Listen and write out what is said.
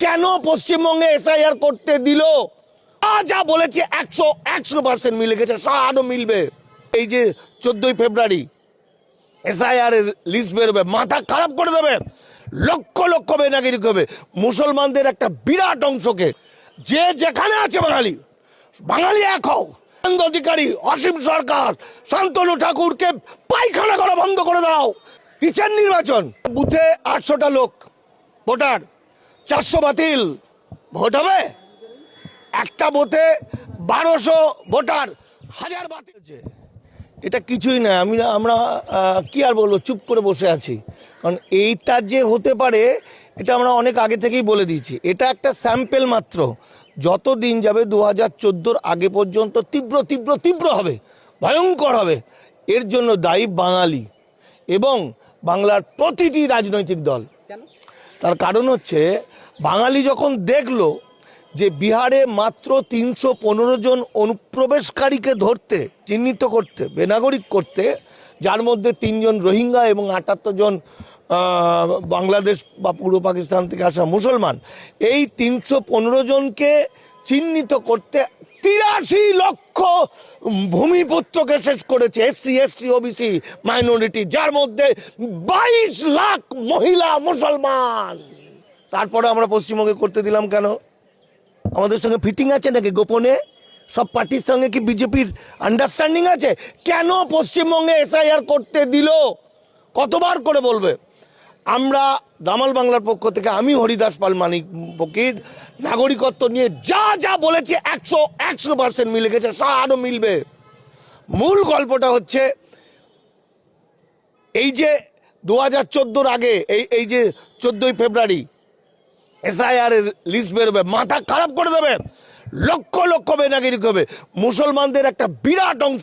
কেন পশ্চিমবঙ্গে এসআইআর করতে দিল? যা বলেছে 100% মিলে গেছে, আরো মিলবে। এই যে 14ই ফেব্রুয়ারি এসআইআর এর লিস্ট বেরোবে, মাথা খারাপ করে দেবে, লক্ষ লক্ষ বেনাগিরি করবে মুসলমানদের একটা বিরাট অংশকে। যে যেখানে আছে বাঙালি, বাঙালি এক হও। অধিকারী, অসীম সরকার, শান্তনু ঠাকুরকে পায়খানা করা বন্ধ করে দাও। কিসের নির্বাচন? বুথে 800টা লোক ভোটার, 400 বাতিল, ভোট হবে? একটা বুথে 1200 ভোটার, 1000 বাতিল। এটা কিছুই না। আমরা কি আর বলবো, চুপ করে বসে আছি। কারণ এইটা যে হতে পারে এটা আমরা অনেক আগে থেকেই বলে দিয়েছি। এটা একটা স্যাম্পেল মাত্র। যত দিন যাবে 2014-র আগে পর্যন্ত তীব্র তীব্র তীব্র হবে, ভয়ঙ্কর হবে। এর জন্য দায়ী বাঙালি এবং বাংলার প্রতিটি রাজনৈতিক দল। তার কারণ হচ্ছে, বাঙালি যখন দেখলো যে বিহারে মাত্র 315 জন অনুপ্রবেশকারীকে ধরতে, চিহ্নিত করতে, বেনাগরিক করতে, যার মধ্যে 3 জন রোহিঙ্গা এবং 78 জন বাংলাদেশ বা পূর্ব পাকিস্তান থেকে আসা মুসলমান, এই 315 জনকে চিহ্নিত করতে 83 লক্ষ ভূমিপুত্রকে শেষ করেছে, SC ST OBC মাইনরিটি, যার মধ্যে 22 লাখ মহিলা মুসলমান। তারপরে আমরা পশ্চিমবঙ্গে করতে দিলাম কেন? আমাদের সঙ্গে ফিটিং আছে নাকি? গোপনে সব পার্টির সঙ্গে কি বিজেপির আন্ডারস্ট্যান্ডিং আছে? কেন পশ্চিমবঙ্গে এসআইআর করতে দিল? কতবার করে বলবে? আমরা দামাল বাংলার পক্ষ থেকে, আমি হরিদাস পাল মানিক ফকির, নাগরিকত্ব নিয়ে যা যা বলেছে 100% মিলে গেছে, আরো মিলবে। মূল গল্পটা হচ্ছে এই যে 2014-র আগে এই যে 14ই ফেব্রুয়ারি এসআইআর এর লিস্ট বেরোবে, মাথা খারাপ করে দেবে, লক্ষ লক্ষ বেনাগিরি করবে মুসলমানদের একটা বিরাট অংশ।